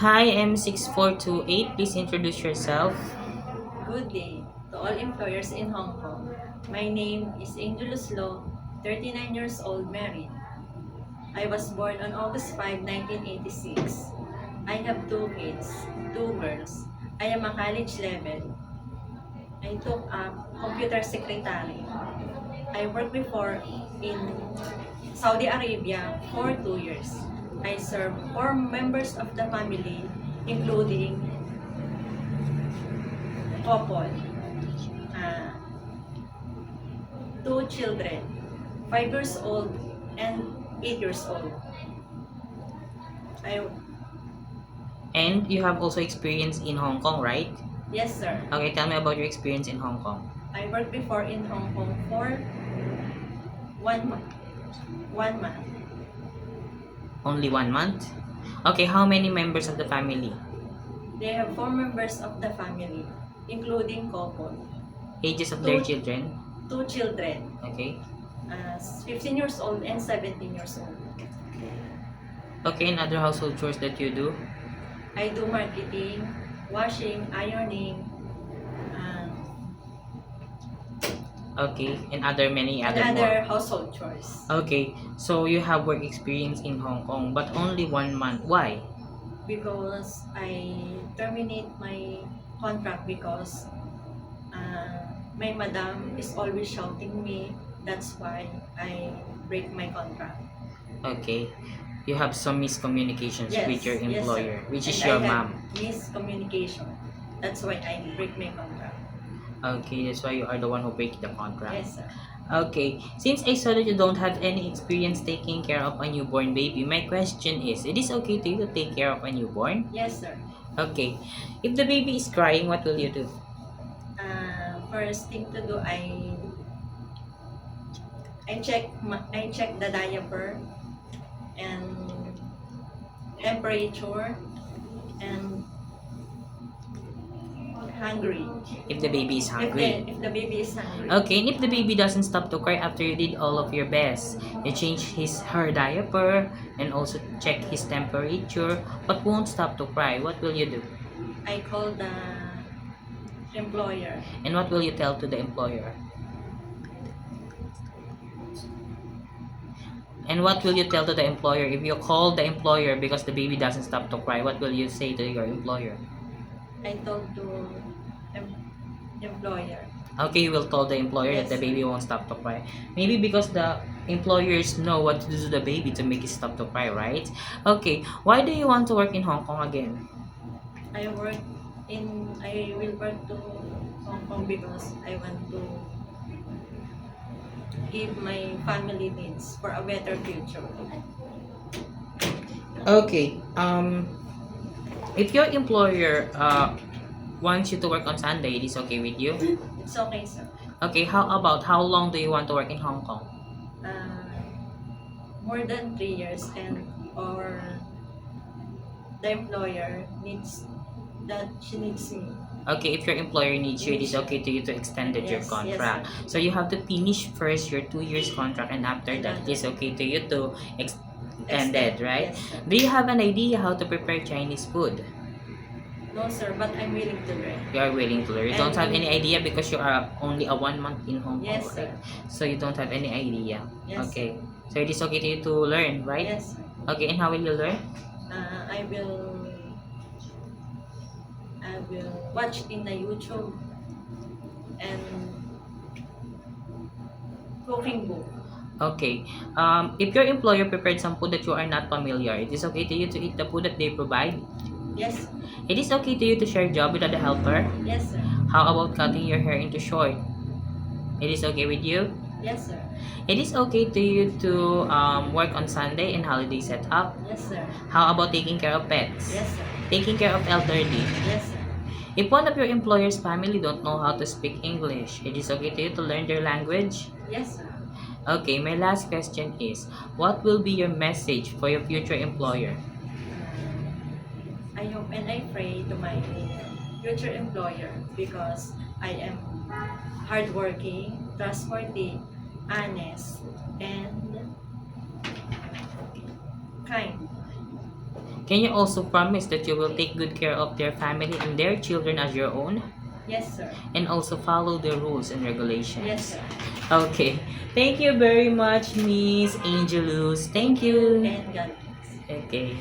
Hi, M6428. Please introduce yourself. Good day to all employers in Hong Kong. My name is Angelus Law, 39 years old, married. I was born on August 5, 1986. I have two kids, two girls. I am a college level. I took up computer secretary. I worked before in Saudi Arabia for 2 years. I served 4 members of the family, including couple, uh, 2 children, 5 years old and 8 years old. I And you have also experience in Hong Kong, right? Yes, sir. Okay, tell me about your experience in Hong Kong. I worked before in Hong Kong for 1 month. 1 month. Only 1 month? Okay, how many members of the family? They have 4 members of the family, including couple, Ages of their Two. children? 2 children, Okay. 15 years old and 17 years old. Okay, and other household chores that you do? I do marketing, washing, ironing, Okay, and other many and other more. other household chores. Okay, so you have work experience in Hong Kong, but only 1 month. Why? Because I terminate my contract because my madam is always shouting me. That's why I break my contract. Okay, you have some miscommunications with your Yes, employer, sir. which And is I your have mom. miscommunication. That's why I break my contract. Okay, that's why you are the one who break the contract. Yes, sir. Okay, since I saw that you don't have any experience taking care of a newborn baby, my question is, it is okay to you to take care of a newborn? Yes, sir. Okay, if the baby is crying, what will you do? First thing to do, I check the diaper and temperature and hungry. If the baby is hungry. If the baby is hungry. Okay, and if the baby doesn't stop to cry after you did all of your best, you change her diaper and also check his temperature, but won't stop to cry, what will you do? I call the employer. And what will you tell to the employer? And what will you tell to the employer if you call the employer because the baby doesn't stop to cry? What will you say to your employer? I told to employer. Okay, you will tell the employer Yes, that the sir. baby won't stop to cry. Maybe because the employers know what to do to the baby to make it stop to cry, right? Okay, why do you want to work in Hong Kong again? I will work to Hong Kong because I want to give my family needs for a better future. Okay, if your employer wants you to work on Sunday, it is okay with you? It's okay, sir. Okay, how long do you want to work in Hong Kong? More than 3 years or the employer needs that she needs me. Okay, if your employer needs you, it is okay to you to extend your Yes, contract. yes, So you have to finish first your 2 years contract, and after that, it is okay to you to extend it, right? Yes, sir. Do you have an idea how to prepare Chinese food? No, sir, but I'm willing to learn. You are willing to learn. You don't And- have any idea because you are only a 1 month in Hong Kong, Yes, right? sir. So you don't have any idea. Yes, Okay. So it is okay to you to learn, right? Yes, sir. Okay, and how will you learn? I will watch in the YouTube and cooking book. Okay. If your employer prepared some food that you are not familiar, it is okay to you to eat the food that they provide. Yes, It is okay to you to share job with other helper. yes, sir. How about cutting your hair into short? It is okay with you? Yes, sir. It is okay to you to work on Sunday and holiday setup. Yes, sir. How about taking care of pets? Yes, sir. Taking care of elderly. Yes, sir. If one of your employer's family don't know how to speak English, it is okay to you to learn their language? Yes, sir. Okay, my last question is, what will be your message for your future employer? I hope and I pray to my future employer because I am hardworking, trustworthy, honest, and kind. Can you also promise that you will take good care of their family and their children as your own? Yes, sir. And also follow the rules and regulations? Yes, sir. Okay. Thank you very much, Miss Angelus. Thank you. And God bless. Okay.